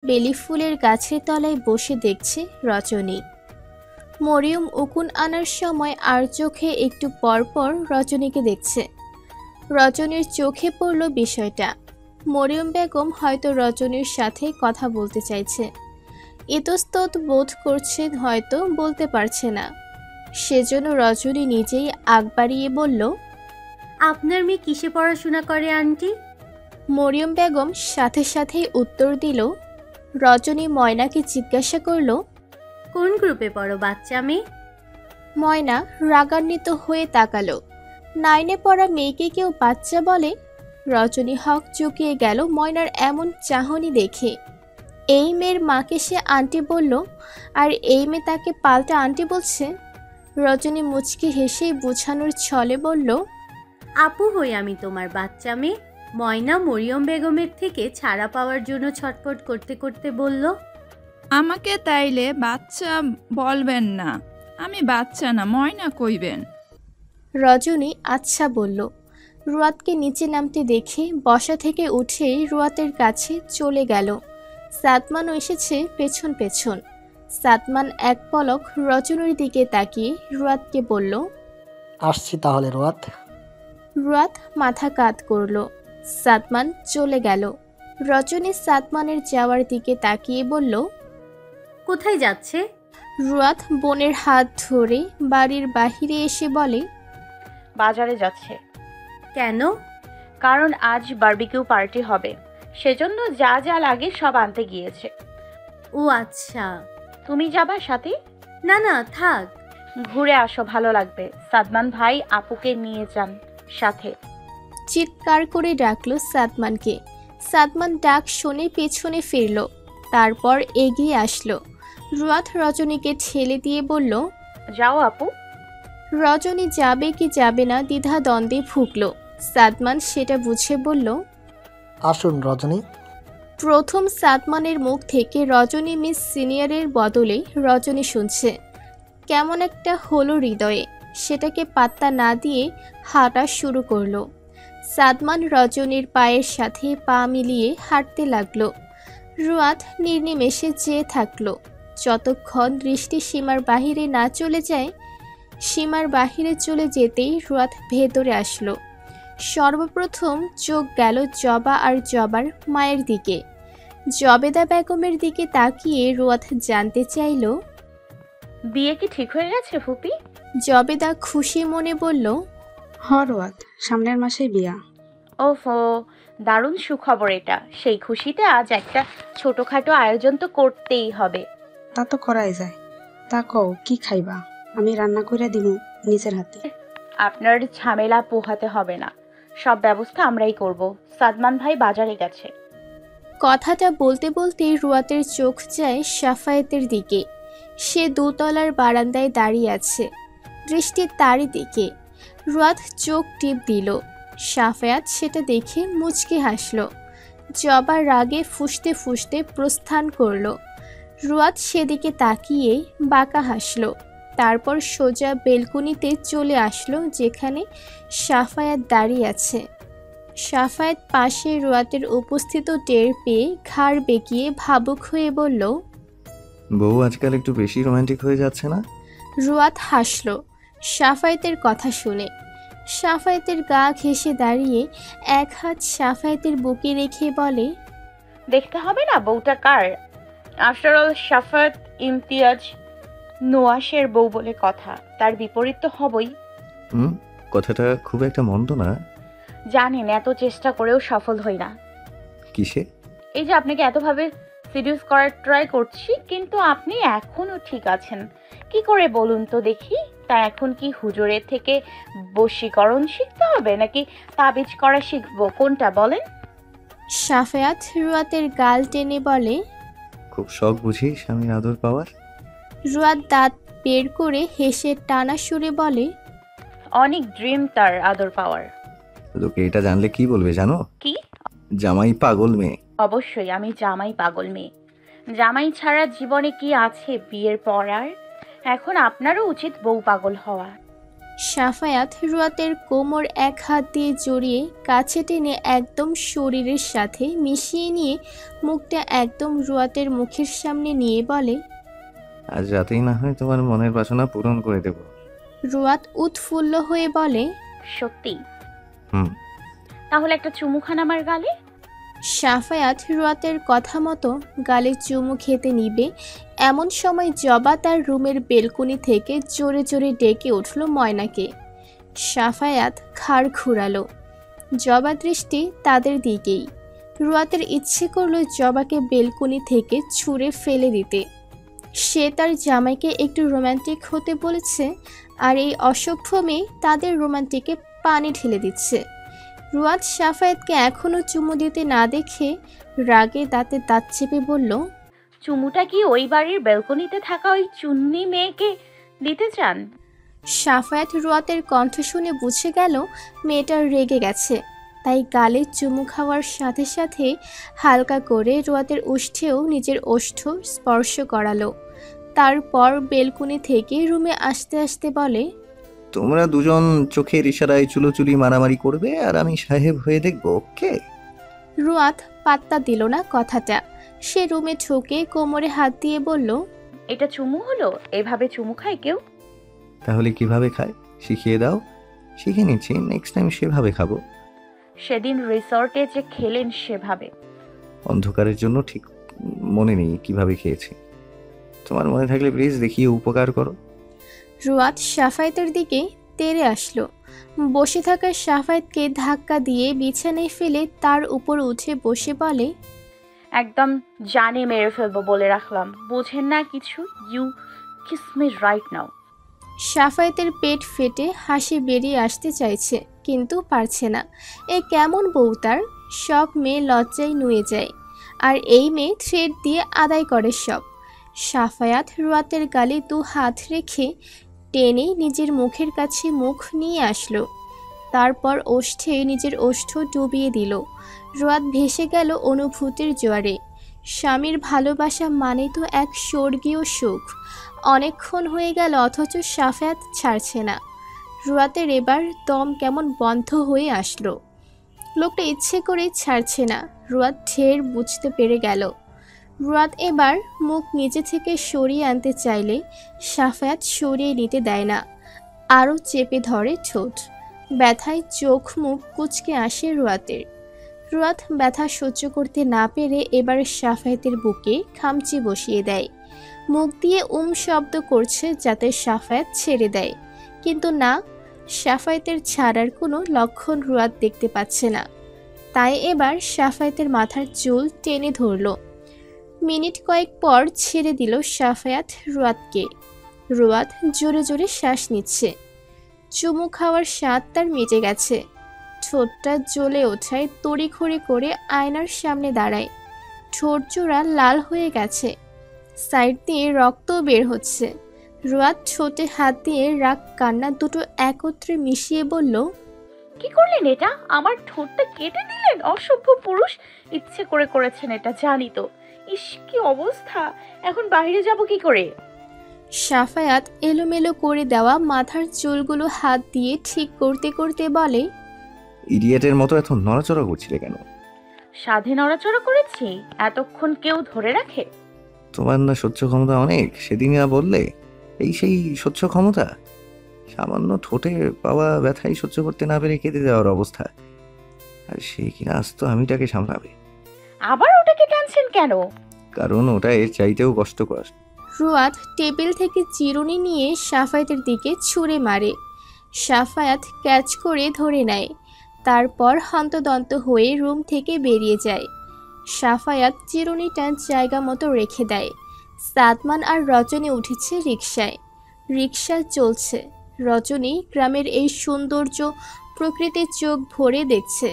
বেলি ফুলের গাছের তলায় বসে দেখছে রজনী। মরিয়ম উকুন আনার সময় আর চোখে একটু পরপর রজনীকে দেখছে। রজনীর চোখে পড়ল বিষয়টা। মরিয়ম বেগম হয়তো রজনীর সাথে কথা বলতে চাইছে, ইতস্তত বোধ করছে, হয়তো বলতে পারছে না। সেজন্য রজনী নিজেই আগ বাড়িয়ে বলল, আপনার মেয়ে কিসে পড়াশোনা করে আন্টি? মরিয়ম বেগম সাথে সাথেই উত্তর দিল। রজনী ময়নাকে জিজ্ঞাসা করল, কোন গ্রুপে পড়ো বাচ্চা মেয়ে? ময়না রাগান্বিত হয়ে তাকালো। 9-এ পড়া মেয়েকে কেউ বাচ্চা বলে? রজনী হক চুকিয়ে গেল ময়নার এমন চাহনি দেখে। এই মেয়ের মাকে সে আন্টি বলল, আর এই মেয়ে তাকে পাল্টা আন্টি বলছে। রজনী মুচকি হেসেই বোঝানোর ছলে বলল, আপু হই আমি তোমার বাচ্চা মেয়ে। ময়না মরিয়ম বেগমের থেকে ছাড়া পাওয়ার জন্য ছটফট করতে করতে বলল, আমাকে তাইলে বাচ্চা বলবেন না, আমি বাচ্চা না, ময়না কইবেন। রজনী আচ্ছা বলল। রুয়াতকে নিচে নামতে দেখে বসা থেকে উঠেই রুয়াতের কাছে চলে গেল। সাদমানও এসেছে পেছন পেছন। সাদমান এক পলক রজনীর দিকে তাকিয়ে রুয়াতকে বলল, আসছি তাহলে রোয়াত। রুয়াত মাথা কাত করল। সাদমান চলে গেল। রজনী সাদমানের যাওয়ার দিকে তাকিয়ে বলল, কোথায় যাচ্ছে? রুয়াত বোনের হাত ধরে বাড়ির বাহিরে এসে বলে, বাজারে যাচ্ছে। কেন? কারণ আজ বারবিকিউ পার্টি হবে, সেজন্য যা যা লাগে সব আনতে গিয়েছে। ও আচ্ছা। তুমি যাবা সাথে? না না থাক। ঘুরে আসো, ভালো লাগবে। সাদমান ভাই আপুকে নিয়ে যান সাথে। চিৎকার করে ডাকলো সাদমানকে। সাদমান ডাক শুনে পেছনে ফিরল, তারপর এগিয়ে আসলো। রুয়াত রজনীকে ঠেলে দিয়ে বলল, যাও আপু। রজনী যাবে কি যাবে না দ্বিধা দ্বন্দ্বে ভুগল। সাদমান সেটা বুঝে বলল, আসুন রজনী। প্রথম সাদমানের মুখ থেকে রজনী মিস সিনিয়রের বদলে রজনী শুনছে। কেমন একটা হলো হৃদয়ে। সেটাকে পাত্তা না দিয়ে হাঁটা শুরু করলো। সাদমান রজনীর পায়ের সাথে পা মিলিয়ে হাঁটতে লাগলো। রুয়াত নির্নিমেষে চেয়ে থাকলো, যতক্ষণ দৃষ্টি সীমার বাহিরে না চলে যায়। সীমার বাহিরে চলে যেতেই রুয়াত ভেতরে আসলো। সর্বপ্রথম চোখ গেল জবা আর জবার মায়ের দিকে। জবেদা বেগমের দিকে তাকিয়ে রুয়াত জানতে চাইল, বিয়ে কি ঠিক হয়ে গেছে ফুপি? জবেদা খুশি মনে বলল, রোয়াত, সামনের মাসেই বিয়া। ওফো, দারুণ সুখবর এটা। সেই খুশিতে আজ একটা ছোটখাটো আয়োজন তো করতেই হবে। তা তো করাই যায়। তা কও কি খাইবা? আমি রান্না করে দিব নিজের হাতে। আপনার ঝামেলা পোহাতে হবে না, সব ব্যবস্থা আমরাই করব। সাদমান ভাই বাজারে গেছে। কথাটা বলতে বলতে রুয়াতের চোখ যায় সাফায়েতের দিকে। সে দোতলার বারান্দায় দাঁড়িয়ে আছে, দৃষ্টি তারই দিকে। রুয়াত চোখ টিপ দিল। সাফায়াত সেটা দেখে মুচকি হাসল। জবা রাগে ফুঁসতে ফুঁসতে প্রস্থান করল। রুয়াত সেদিকে তাকিয়ে বাঁকা হাসল। তারপর সোজা বেলকনিতে চলে আসলো, যেখানে সাফায়াত দাঁড়িয়ে আছে। সাফায়েত পাশে রুয়াতের উপস্থিত টের পেয়ে ঘাড় বেঁকিয়ে ভাবুক হয়ে বলল, বউ আজকাল একটু বেশি রোমান্টিক হয়ে যাচ্ছে না? রুয়াত হাসল সাফায়েতের কথা শুনে। সাফায়েতের গা ঘেঁষে দাঁড়িয়ে এক হাত সাফায়েতের বুকে রেখে বলে, দেখতে হবে না বউটা কার? আফটার অল শাফাত ইমতিয়াজ নোয়াশের বউ বলে কথা, তার বিপরীত তো হবই। কথাটা খুব একটা মন্দ না। জানেন, এত চেষ্টা করেও সফল হই না। কিসে? এই যে আপনাকে এতভাবে সিডিউস করার ট্রাই করছি, কিন্তু আপনি এখনো ঠিক আছেন। কি করে বলুন তো দেখি? তা এখন কি হুজুরের থেকে বশীকরণ শিখতে হবে, নাকি তাবিজ করা শিখবো? কোনটা বলেন? সাফায়াত রুয়াতের গাল টেনে বলে, খুব শখ বুঝি স্বামীর আদর পাওয়ার? রুয়াত দাঁত বের করে হেসে টানা সুরে বলে, অনেক ড্রিম তার আদর পাওয়ার। লোকে এটা জানলে কি বলবে জানো? কি? জামাই পাগল মেয়ে। অবশ্যই আমি জামাই পাগল মেয়ে। জামাই ছাড়া জীবনে কি আছে বিয়ের পর আর? এখন আপনারও উচিত বউ পাগল হওয়া। সাফায়াত রুয়াতের কোমর এক হাত দিয়ে জড়িয়ে কাছে টেনে একদম শরীরের সাথে মিশিয়ে নিয়ে মুখটা একদম রুয়াতের মুখের সামনে নিয়ে বলে, আজ রাতেই না হয় তোমার মনের বাসনা পূরণ করে দেব। রুয়াত উৎফুল্ল হয়ে বলে, সত্যি? হুম। তাহলে একটা চুমু খান আমার গালে। সাফায়াত রুয়াতের কথা মতো গালে চুমু খেতে নিবে এমন সময় জবা তার রুমের বেলকনি থেকে জোরে জোরে ডেকে উঠল ময়নাকে। সাফায়াত ঘাড় ঘুরালো। জবা দৃষ্টি তাদের দিকেই। রুয়াতের ইচ্ছে করলো জবাকে বেলকনি থেকে ছুঁড়ে ফেলে দিতে। সে তার জামাইকে একটু রোমান্টিক হতে বলেছে, আর এই অসভ্য মেয়ে তাদের রোমান্টিকে পানি ঢেলে দিচ্ছে। রুয়াত সাফায়াতকে এখনও চুমু দিতে না দেখে রাগে দাঁতে দাঁত চেপে বলল, চুমুটা কি ওই বাড়ির বেলকনিতে থাকা ওই চুন্নি মেয়েকে দিতে চান? সাফায়াত রুয়াতের কণ্ঠ শুনে বুঝে গেল মেয়েটা রেগে গেছে, তাই গালে চুমু খাওয়ার সাথে সাথে হালকা করে রুয়াতের ওষ্ঠেও নিজের ওষ্ঠ স্পর্শ করালো। তারপর বেলকনি থেকে রুমে আসতে আসতে বলে, তোমরা দুজন চোখের ইশারায় চুলোচুলি মারামারি করবে আর আমি সাহেব হয়ে দেখব, ওকে? রুয়াত পাত্তা দিল না কথাটা। সে রুমে ঢুকে কোমরে হাত দিয়ে বলল, এটা চুমু হলো? এভাবে চুমু খায় কেউ? তাহলে কিভাবে খায় শিখিয়ে দাও। শিখে নিচ্ছি, নেক্সট টাইম সেভাবে খাবো। সেদিন রিসর্টে যে খেলেন সেভাবে। অন্ধকারের জন্য ঠিক মনে নেই কিভাবে খেয়েছি। তোমার মনে থাকলে প্লিজ দেখিয়ে উপকার করো। রুয়াত সাফায়েতের দিকে তেড়ে আসলো। বসে থাকা সাফায়েতকে ধাক্কা দিয়ে বিছানায় ফেলে তার উপর উঠে বসে বলে, একদম জানে মেরে ফেলবো বলে রাখলাম, বুঝেন না কিছু? You kiss me right now. সাফায়েতের পেট ফেটে হাসি বেরিয়ে আসতে চাইছে, কিন্তু পারছে না। এ কেমন বউ তার? সব মেয়ে লজ্জায় নুয়ে যায়, আর এই মেয়ে থ্রেড দিয়ে আদায় করে সব। সাফায়াত রুয়াতের গালে দু হাত রেখে টেনে নিজের মুখের কাছে মুখ নিয়ে আসলো। তারপর ওষ্ঠে নিজের ওষ্ঠ ডুবিয়ে দিল। রুয়াত ভেসে গেল অনুভূতির জোয়ারে। স্বামীর ভালোবাসা মানে তো এক স্বর্গীয় সুখ। অনেকক্ষণ হয়ে গেল অথচ সাফায়াত ছাড়ছে না। রুয়াতের এবার দম কেমন বন্ধ হয়ে আসলো। লোকটা ইচ্ছে করে ছাড়ছে না। রুয়াত ঢের বুঝতে পেরে গেল। রুয়াত এবার মুখ নিজে থেকে সরিয়ে আনতে চাইলে সাফায়াত সরিয়ে নিতে দেয় না, আরও চেপে ধরে ঠোঁট। ব্যথায় চোখ মুখ কুঁচকে আসে রুয়াতের। রুয়াত ব্যথা সহ্য করতে না পেরে এবার সাফায়াতের বুকে খামচি বসিয়ে দেয়। মুখ দিয়ে শব্দ করছে যাতে সাফায়াত ছেড়ে দেয়, কিন্তু না, সাফায়াতের ছাড়ার কোনো লক্ষণ রুয়াত দেখতে পাচ্ছে না। তাই এবার সাফায়াতের মাথার চুল টেনে ধরল। মিনিট কয়েক পর ছেড়ে দিল সাফায়াত রুয়াতকে। রুয়াত জোরে জোরে শ্বাস নিচ্ছে। চুমু খাওয়ার স্বাদ তার মিটে গেছে। ঠোঁটটা জ্বলে ওঠায় তড়িঘড়ি করে আয়নার সামনে দাঁড়ায়। ঠোঁট জোড়া লাল হয়ে গেছে, সাইড দিয়ে রক্তও বের হচ্ছে। রুয়াত ঠোঁটে হাত দিয়ে রাগ কান্না দুটো একত্রে মিশিয়ে বলল, কি করলেন এটা? আমার ঠোঁটটা কেটে দিলেন, অসভ্য পুরুষ! ইচ্ছে করে করেছেন এটা, জানি তো। ইস, কি অবস্থা! এখন বাইরে যাব কি করে? সাফায়াত এলোমেলো করে দেওয়া মাথার চুলগুলো হাত দিয়ে ঠিক করতে করতে বলে, ইডিয়েটের মতো এত নড়াচড়া করছিলে কেন? সাধে নড়াচড়া করেছি, এতক্ষণ কেউ ধরে রাখে? তোমার না সহ্য ক্ষমতা অনেক, সেদিনই না বললে। এই সেই সহ্য ক্ষমতা? সামান্য ঠোঁটে পাওয়া ব্যথাই সহ্য করতে না পেরে কেঁদে দেওয়ার অবস্থা, আর সে কিনা আসতো আমিটাকে সামলাবে। আবার ওটাকে টানছেন কেন? কারণ ওটা এর চাইতেও কষ্টকর। রুয়াত টেবিল থেকে চিরুনি নিয়ে সাফায়াতের দিকে ছুঁড়ে মারে। সাফায়াত ক্যাচ করে ধরে নেয়, তারপর হন্তদন্ত হয়ে রুম থেকে বেরিয়ে যায়। সাফায়াত চিরুনিটা জায়গা মতো রেখে দেয়। সাদমান আর রজনী উঠেছে রিকশায়। রিকশা চলছে। রজনী গ্রামের এই সৌন্দর্য প্রকৃতির চোখ ভরে দেখছে,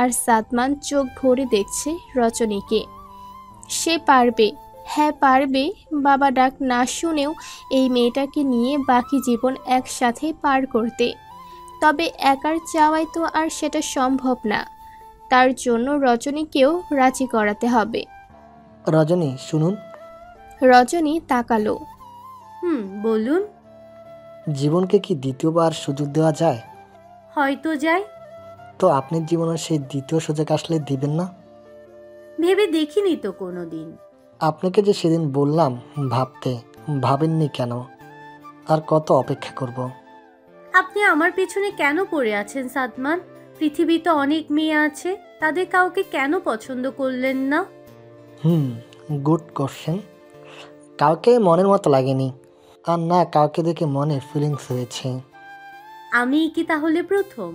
আর সাদমান চোখ ভরে দেখছে রজনীকে। সে পারবে, হ্যাঁ পারবে, বাবা ডাক না শুনেও এই মেয়েটাকে নিয়ে বাকি জীবন একসাথে পার করতে। তবে একার চাওয়ায় তো আর সেটা সম্ভব না। তার জন্য রজনীকেও রাজি করাতে হবে। রজনী, শুনুন। রজনী তাকালো। বলুন। জীবনকে কি দ্বিতীয়বার সুযোগ দেওয়া যায়? হয়তো যাই। তো আপনার জীবনে সেই দ্বিতীয় সুযোগ আসলে দিবেন না? ভেবে দেখিনি তো কোনো দিন। আপনাকে যে সেদিন বললাম ভাবতে, ভাবেননি কেন? আর কত অপেক্ষা করব? আপনি আমার পেছনে কেন পড়ে আছেন সাদমান? পৃথিবীতে অনেক মেয়ে আছে, তাদের কাউকে কেন পছন্দ করলেন না? Good question. কাউকে মনের মতো লাগেনি, আর না কাউকে দেখে মনে ফিলিংস হয়েছে। আমি কি তাহলে প্রথম?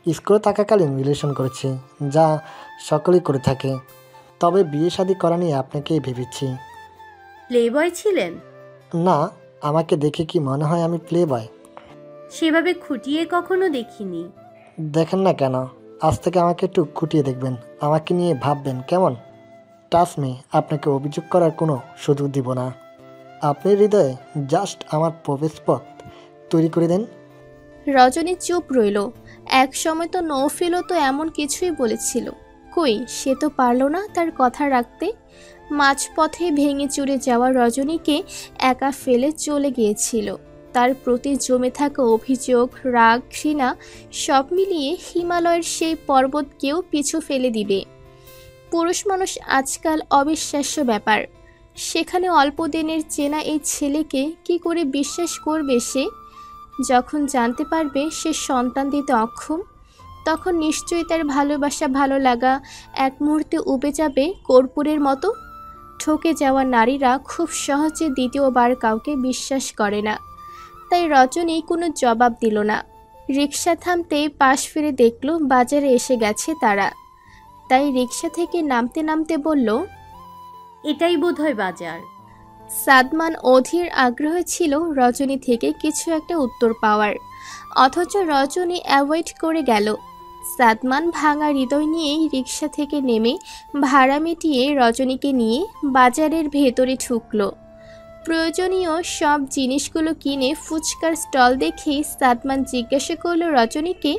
স্কুলে থাকাকালীন রিলেশন করেছি, যা সকলেই করে থাকে। তবে বিয়ে শাদী করা নিয়ে আপনাকেই ভেবেছি। প্লে বয় ছিলেন? না, আমাকে দেখে কি মনে হয় আমি প্লে বয়? সেভাবে খুঁটিয়ে কখনো দেখিনি। দেখেন না কেন? আজ থেকে আমাকে একটু খুঁটিয়ে দেখবেন, আমাকে নিয়ে ভাববেন, কেমন? ট্রাস্ট মি, আপনাকে অভিযোগ করার কোনো সুযোগ দিব না। আপনার হৃদয়ে জাস্ট আমার প্রবেশ পথ তৈরি করে দেন। রজনী চুপ রইল। এক সময় তো নৌফিলও তো এমন কিছুই বলেছিল। কই, সে তো পারল না তার কথা রাখতে। মাঝপথে ভেঙে চুরে যাওয়া রজনীকে একা ফেলে চলে গিয়েছিল। তার প্রতি জমে থাকা অভিযোগ, রাগ, ঘৃণা সব মিলিয়ে হিমালয়ের সেই পর্বতকেও পিছু ফেলে দিবে। পুরুষ মানুষ আজকাল অবিশ্বাস্য ব্যাপার। সেখানে অল্প দিনের চেনা এই ছেলেকে কি করে বিশ্বাস করবে সে? যখন জানতে পারবে সে সন্তান দিতে অক্ষম, তখন নিশ্চয়ই তার ভালোবাসা, ভালো লাগা এক মুহূর্তে উবে যাবে কর্পূরের মতো। ঠকে যাওয়া নারীরা খুব সহজে দ্বিতীয়বার কাউকে বিশ্বাস করে না। তাই রজনী কোনো জবাব দিল না। রিকশা থামতেই পাশ ফিরে দেখল বাজারে এসে গেছে তারা। তাই রিকশা থেকে নামতে নামতে বলল, এটাই বোধহয় বাজার। সাদমান অধীর আগ্রহ ছিল রজনী থেকে কিছু একটা উত্তর পাওয়ার, অথচ রজনী অ্যাভয়েড করে গেল। সাদমান ভাঙা হৃদয় নিয়েই রিকশা থেকে নেমে ভাড়া মিটিয়ে রজনীকে নিয়ে বাজারের ভেতরে ঢুকল। প্রয়োজনীয় সব জিনিসগুলো কিনে ফুচকার স্টল দেখেই সাদমান জিজ্ঞাসা করল রজনীকে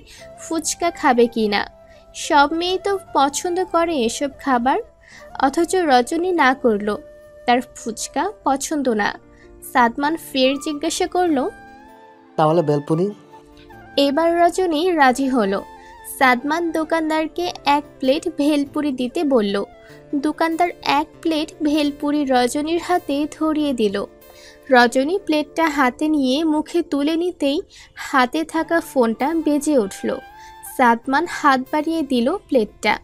ফুচকা খাবে কি না। সব মেয়েই তো পছন্দ করে এসব খাবার, অথচ রজনী না করলো, তার ফুচকা পছন্দ না। সাদমান ফের জিজ্ঞাসা করলো, তাহলে বেলপুরি? এবার রজনী রাজি হলো। সাদমান দোকানদারকে 1 প্লেট ভেলপুরি দিতে বলল। দোকানদার 1 প্লেট ভেলপুরি রজনীর হাতে ধরিয়ে দিল। রজনী প্লেটটা হাতে নিয়ে মুখে তুলে নিতেই হাতে থাকা ফোনটা বেজে উঠল। সাদমান হাত বাড়িয়ে দিল প্লেটটা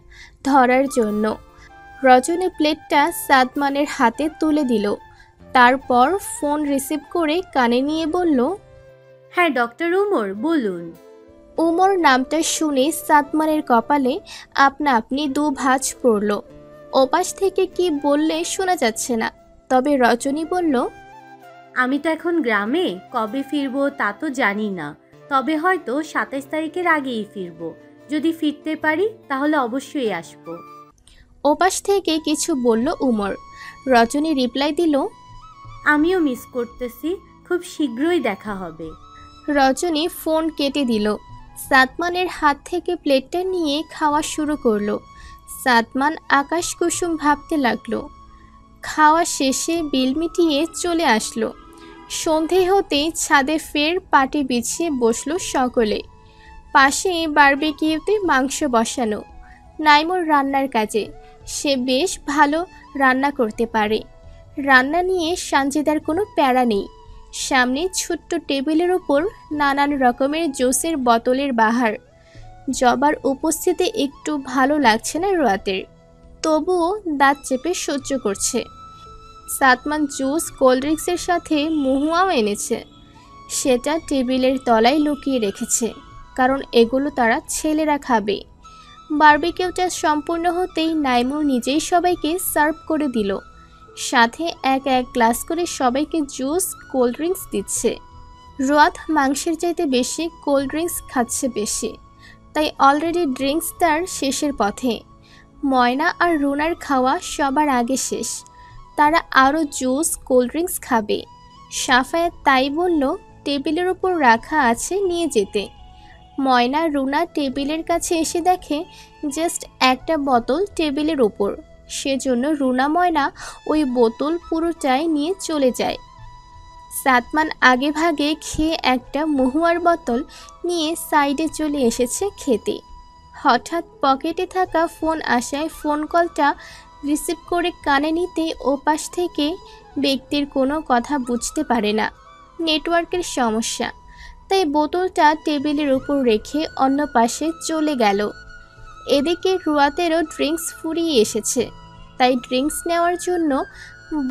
ধরার জন্য। রজনী প্লেটটা সাদমানের হাতে তুলে দিল। তারপর ফোন রিসিভ করে কানে নিয়ে বলল, হ্যাঁ ডক্টর উমর, বলুন। উমর নামটা শুনে সাদমানের কপালে আপনা আপনি 2 ভাঁজ পড়ল। ওপাশ থেকে কি বললে শোনা যাচ্ছে না, তবে রজনী বলল, আমি তো এখন গ্রামে, কবে ফিরবো তা তো জানি না, তবে হয়তো 27 তারিখের আগেই ফিরবো। যদি ফিরতে পারি তাহলে অবশ্যই আসবো। ওপাশ থেকে কিছু বলল উমর। রজনী রিপ্লাই দিল, আমিও মিস করতেছি, খুব শীঘ্রই দেখা হবে। রজনী ফোন কেটে দিল। সাদমানের হাত থেকে প্লেটটা নিয়ে খাওয়া শুরু করলো। সাদমান আকাশ কুসুম ভাবতে লাগলো। খাওয়া শেষে বিল মিটিয়ে চলে আসলো। সন্ধে হতেই ছাদে ফের পাটি বিছিয়ে বসলো সকলে। পাশে বারবিকিউতে মাংস বসানো। নাইমুর রান্নার কাজে, সে বেশ ভালো রান্না করতে পারে। রান্না নিয়ে সানজিদার কোনো প্যারা নেই। সামনে ছোট্ট টেবিলের ওপর নানান রকমের জুসের বোতলের বাহার। জবার উপস্থিতি একটু ভালো লাগছে না রোয়াতের, তবুও দাঁত চেপে সহ্য করছে। সাদমান জুস, কোল্ড ড্রিঙ্কসের সাথে মহুয়াও এনেছে। সেটা টেবিলের তলায় লুকিয়ে রেখেছে, কারণ এগুলো তারা ছেলেরা খাবে। বারবিকিউটা সম্পূর্ণ হতেই নাইমুর নিজেই সবাইকে সার্ভ করে দিল। সাথে 1 গ্লাস করে সবাইকে জুস, কোল্ড ড্রিঙ্কস দিচ্ছে। রোয়াত মাংসের চাইতে বেশি কোল্ড ড্রিঙ্কস খাচ্ছে বেশি, তাই অলরেডি ড্রিঙ্কস তার শেষের পথে। ময়না আর রুনার খাওয়া সবার আগে শেষ, তারা আরও জুস, কোল্ড ড্রিঙ্কস খাবে। সাফায়াত তাই বলল টেবিলের ওপর রাখা আছে নিয়ে যেতে। ময়না রুনা টেবিলের কাছে এসে দেখে জাস্ট একটা বোতল টেবিলের ওপর, সেজন্য রুনা ময়না ওই বোতল পুরোটাই নিয়ে চলে যায়। সাদমান আগে ভাগে খেয়ে একটা মহুয়ার বোতল নিয়ে সাইডে চলে এসেছে খেতে। হঠাৎ পকেটে থাকা ফোন আসায় ফোন কলটা রিসিভ করে কানে নিতে ওপাশ থেকে ব্যক্তির কোনো কথা বুঝতে পারে না। নেটওয়ার্কের সমস্যা, তাই বোতলটা টেবিলের উপর রেখে অন্য পাশে চলে গেল। এদিকে রুয়াতেরও ড্রিঙ্কস ফুরিয়ে এসেছে, তাই ড্রিঙ্কস নেওয়ার জন্য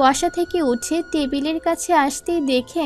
বসা থেকে উঠে টেবিলের কাছে আসতেই দেখে